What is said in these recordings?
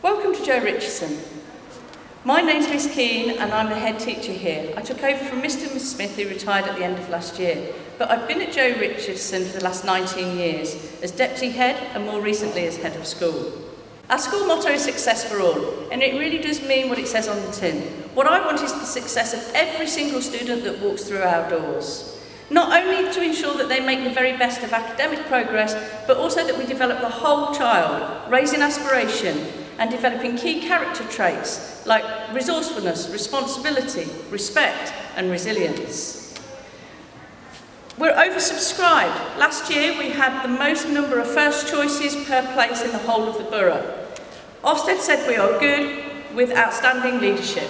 Welcome to Joe Richardson. My name's Miss Keane and I'm the head teacher here. I took over from Mr and Miss Smith, who retired at the end of last year, but I've been at Joe Richardson for the last 19 years as deputy head and more recently as head of school. Our school motto is success for all, and it really does mean what it says on the tin. What I want is the success of every single student that walks through our doors. Not only to ensure that they make the very best of academic progress, but also that we develop the whole child, raising aspiration and developing key character traits like resourcefulness, responsibility, respect and resilience. We're oversubscribed. Last year we had the most number of first choices per place in the whole of the borough. Ofsted said we are good with outstanding leadership.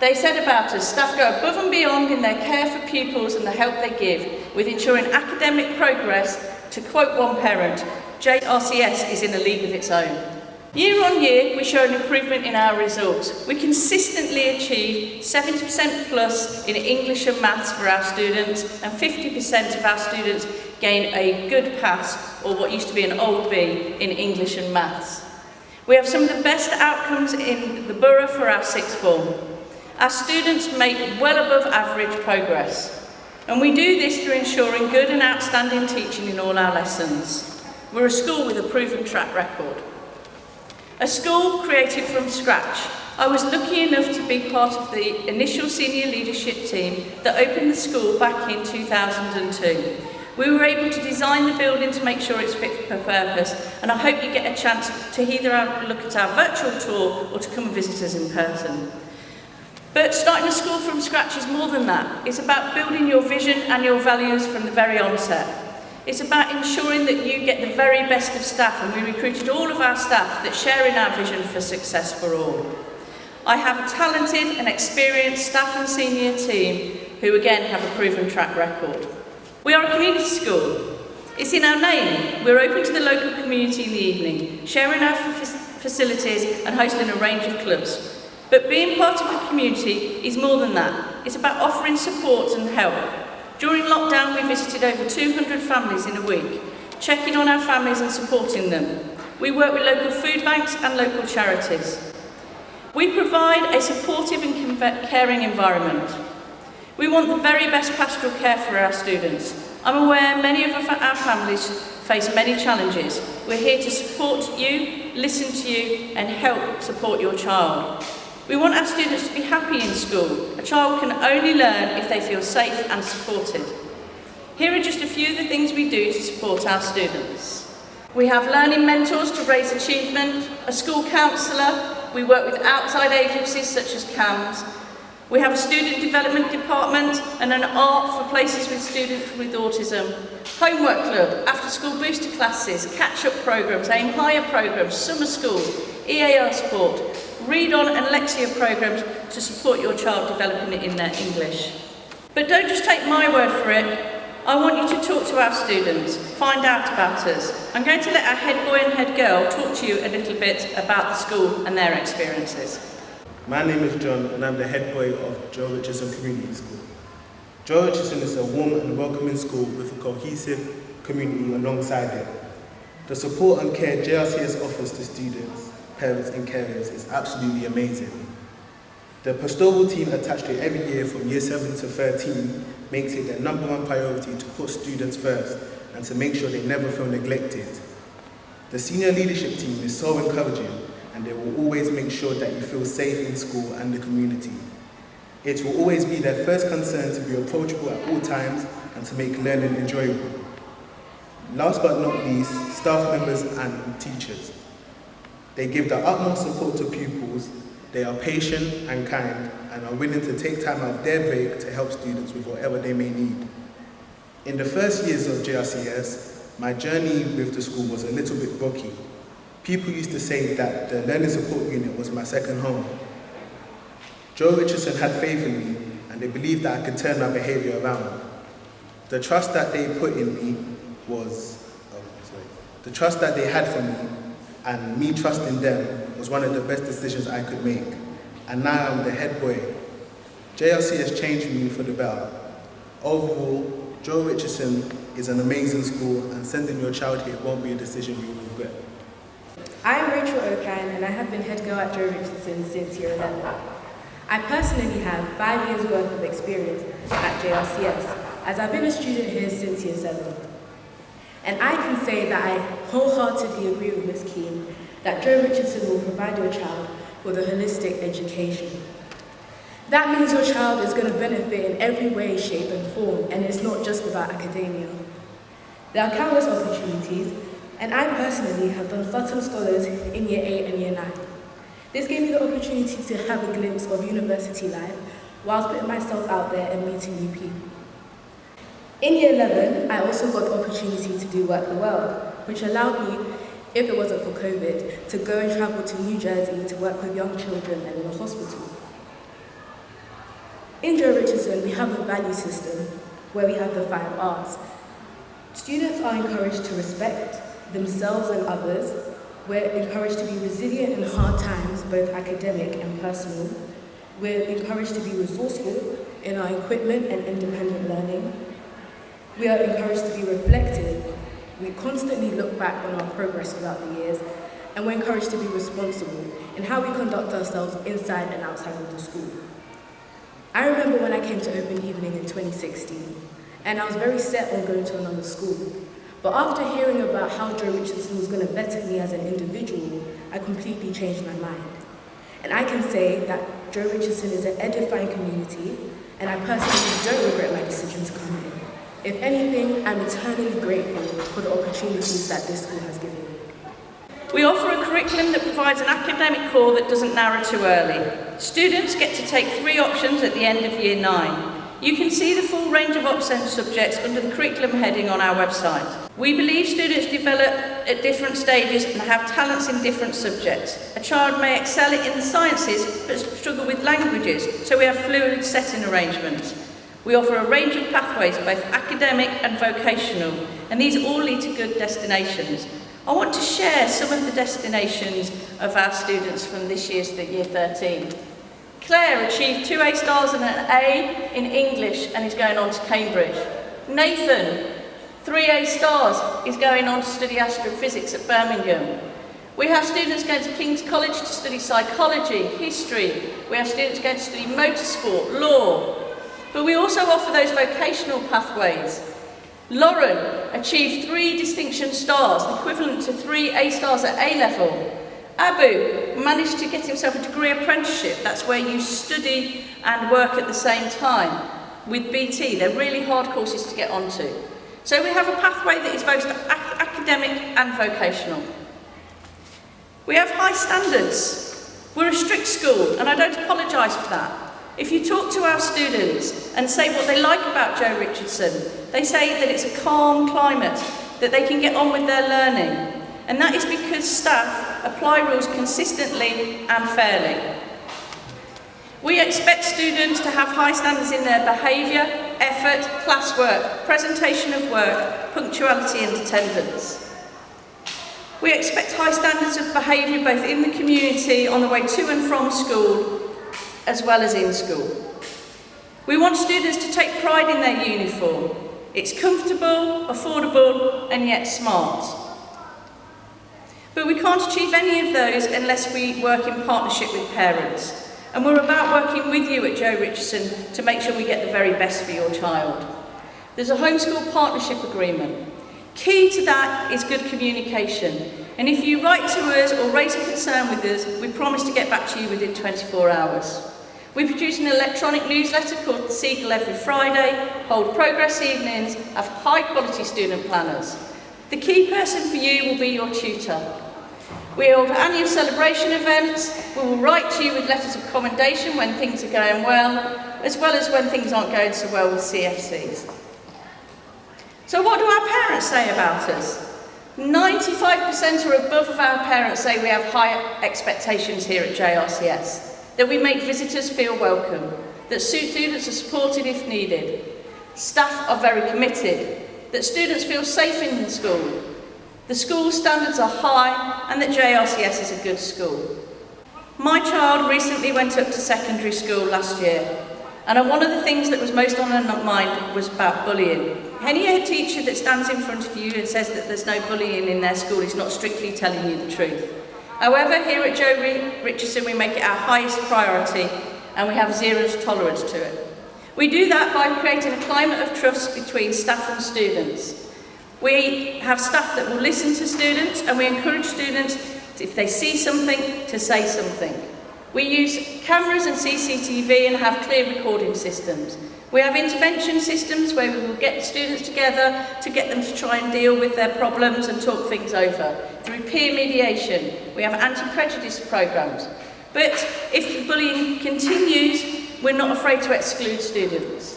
They said about us, staff go above and beyond in their care for pupils and the help they give, with ensuring academic progress. To quote one parent, JRCS is in a league of its own. Year on year, we show an improvement in our results. We consistently achieve 70% plus in English and maths for our students, and 50% of our students gain a good pass, or what used to be an old B, in English and maths. We have some of the best outcomes in the borough for our sixth form. Our students make well above average progress, and we do this through ensuring good and outstanding teaching in all our lessons. We're a school with a proven track record. A school created from scratch. I was lucky enough to be part of the initial senior leadership team that opened the school back in 2002. We were able to design the building to make sure it's fit for purpose, and I hope you get a chance to either look at our virtual tour or to come and visit us in person. But starting a school from scratch is more than that. It's about building your vision and your values from the very onset. It's about ensuring that you get the very best of staff, and we recruited all of our staff that share in our vision for success for all. I have a talented and experienced staff and senior team who again have a proven track record. We are a community school. It's in our name. We're open to the local community in the evening, sharing our facilities and hosting a range of clubs. But being part of a community is more than that. It's about offering support and help. During lockdown, we visited over 200 families in a week, checking on our families and supporting them. We work with local food banks and local charities. We provide a supportive and caring environment. We want the very best pastoral care for our students. I'm aware many of our families face many challenges. We're here to support you, listen to you, and help support your child. We want our students to be happy in school. A child can only learn if they feel safe and supported. Here are just a few of the things we do to support our students. We have learning mentors to raise achievement, a school counsellor, we work with outside agencies such as CAMS, we have a student development department and an art for places with students with autism, homework club, after school booster classes, catch-up programmes, aim higher programmes, summer school, EAR support, read on and Lexia programmes to support your child developing it in their English. But don't just take my word for it. I want you to talk to our students, find out about us. I'm going to let our head boy and head girl talk to you a little bit about the school and their experiences. My name is John and I'm the head boy of Joe Richardson Community School. Joe Richardson is a warm and welcoming school with a cohesive community alongside it. The support and care JRCS offers to students, parents and carers is absolutely amazing. The pastoral team attached to it every year from year 7 to 13 makes it their #1 priority to put students first and to make sure they never feel neglected. The senior leadership team is so encouraging and they will always make sure that you feel safe in school and the community. It will always be their first concern to be approachable at all times and to make learning enjoyable. Last but not least, staff members and teachers. They give the utmost support to pupils, they are patient and kind, and are willing to take time out of their break to help students with whatever they may need. In the first years of JRCS, my journey with the school was a little bit rocky. People used to say that the learning support unit was my second home. Joe Richardson had faith in me, and they believed that I could turn my behaviour around. The trust that they put in me the trust that they had for me, and me trusting them was one of the best decisions I could make. And now I'm the head boy. JRC has changed me for the better. Overall, Joe Richardson is an amazing school, and sending your child here won't be a decision you will regret. I'm Rachel O'Kine, and I have been head girl at Joe Richardson since year 11. I personally have 5 years worth of experience at JRCS, as I've been a student here since year 7. And I can say that I wholeheartedly agree with Ms. Keane that Joe Richardson will provide your child with a holistic education. That means your child is going to benefit in every way, shape and form, and it's not just about academia. There are countless opportunities, and I personally have done Sutton Scholars in year 8 and year 9. This gave me the opportunity to have a glimpse of university life whilst putting myself out there and meeting new people. In year 11, I also got the opportunity to do Work the World, which allowed me, if it wasn't for COVID, to go and travel to New Jersey to work with young children and in a hospital. In Joe Richardson, we have a value system where we have the 5 R's. Students are encouraged to respect themselves and others. We're encouraged to be resilient in hard times, both academic and personal. We're encouraged to be resourceful in our equipment and independent learning. We are encouraged to be reflective. We constantly look back on our progress throughout the years, and we're encouraged to be responsible in how we conduct ourselves inside and outside of the school. I remember when I came to Open Evening in 2016, and I was very set on going to another school. But after hearing about how Joe Richardson was going to better me as an individual, I completely changed my mind. And I can say that Joe Richardson is an edifying community, and I personally don't regret my decision to come here. If anything, I'm eternally grateful for the opportunities that this school has given me. We offer a curriculum that provides an academic core that doesn't narrow too early. Students get to take 3 options at the end of year 9. You can see the full range of option subjects under the curriculum heading on our website. We believe students develop at different stages and have talents in different subjects. A child may excel in the sciences but struggle with languages, so we have fluid setting arrangements. We offer a range of pathways, both academic and vocational, and these all lead to good destinations. I want to share some of the destinations of our students from this year's year 13. Claire achieved 2 A stars and an A in English and is going on to Cambridge. Nathan, 3 A stars, is going on to study astrophysics at Birmingham. We have students going to King's College to study psychology, history. We have students going to study motorsport, law. But we also offer those vocational pathways. Lauren achieved 3 distinction stars, equivalent to 3 A stars at A level. Abu managed to get himself a degree apprenticeship. That's where you study and work at the same time. With BT, they're really hard courses to get onto. So we have a pathway that is both academic and vocational. We have high standards. We're a strict school, and I don't apologise for that. If you talk to our students and say what they like about Joe Richardson, they say that it's a calm climate, that they can get on with their learning. And that is because staff apply rules consistently and fairly. We expect students to have high standards in their behaviour, effort, classwork, presentation of work, punctuality and attendance. We expect high standards of behaviour both in the community on the way to and from school, as well as in school. We want students to take pride in their uniform. It's comfortable, affordable and yet smart. But we can't achieve any of those unless we work in partnership with parents. And we're about working with you at Joe Richardson to make sure we get the very best for your child. There's a homeschool partnership agreement. Key to that is good communication. And if you write to us or raise a concern with us, we promise to get back to you within 24 hours. We produce an electronic newsletter called The Seagull every Friday, hold progress evenings, have high quality student planners. The key person for you will be your tutor. We hold annual celebration events. We will write to you with letters of commendation when things are going well as when things aren't going so well with CFCs. So what do our parents say about us? 95% or above of our parents say we have high expectations here at JRCS, that we make visitors feel welcome, that students are supported if needed, staff are very committed, that students feel safe in the school standards are high, and that JRCS is a good school. My child recently went up to secondary school last year, and one of the things that was most on her mind was about bullying. Any head teacher that stands in front of you and says that there's no bullying in their school is not strictly telling you the truth. However, here at Joe Richardson we make it our highest priority and we have zero tolerance to it. We do that by creating a climate of trust between staff and students. We have staff that will listen to students and we encourage students, if they see something, to say something. We use cameras and CCTV and have clear recording systems. We have intervention systems where we will get students together to get them to try and deal with their problems and talk things over. Through peer mediation, we have anti-prejudice programmes. But if bullying continues, we're not afraid to exclude students.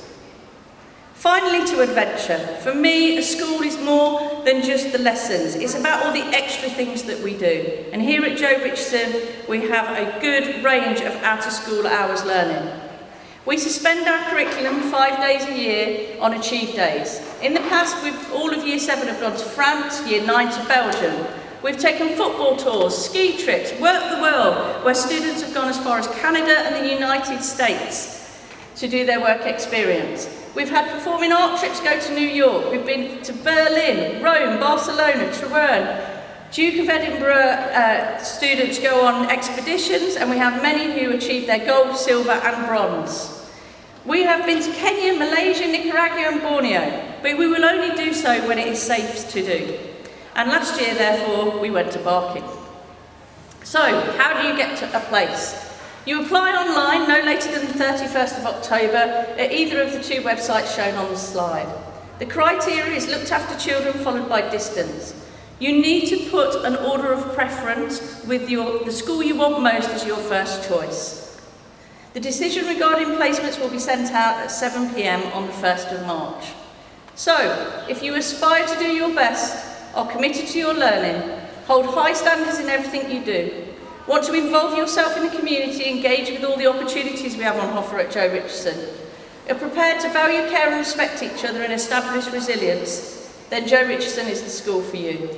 Finally, to adventure. For me, a school is more than just the lessons. It's about all the extra things that we do. And here at Joe Richardson, we have a good range of out-of-school hours learning. We suspend our curriculum 5 days a year on Achieve Days. In the past, all of Year 7 have gone to France, Year 9 to Belgium. We've taken football tours, ski trips, Work the World, where students have gone as far as Canada and the United States to do their work experience. We've had performing art trips go to New York. We've been to Berlin, Rome, Barcelona, Turin. Duke of Edinburgh students go on expeditions, and we have many who achieve their gold, silver and bronze. We have been to Kenya, Malaysia, Nicaragua and Borneo, but we will only do so when it is safe to do. And last year, therefore, we went to Barking. So, how do you get to a place? You apply online no later than the 31st of October at either of the 2 websites shown on the slide. The criteria is looked after children followed by distance. You need to put an order of preference with the school you want most as your first choice. The decision regarding placements will be sent out at 7 p.m. on the 1st of March. So, if you aspire to do your best, are committed to your learning, hold high standards in everything you do, want to involve yourself in the community, engage with all the opportunities we have on offer at Joe Richardson, are prepared to value, care and respect each other and establish resilience, then Joe Richardson is the school for you.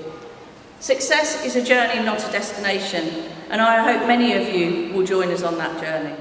Success is a journey, not a destination, and I hope many of you will join us on that journey.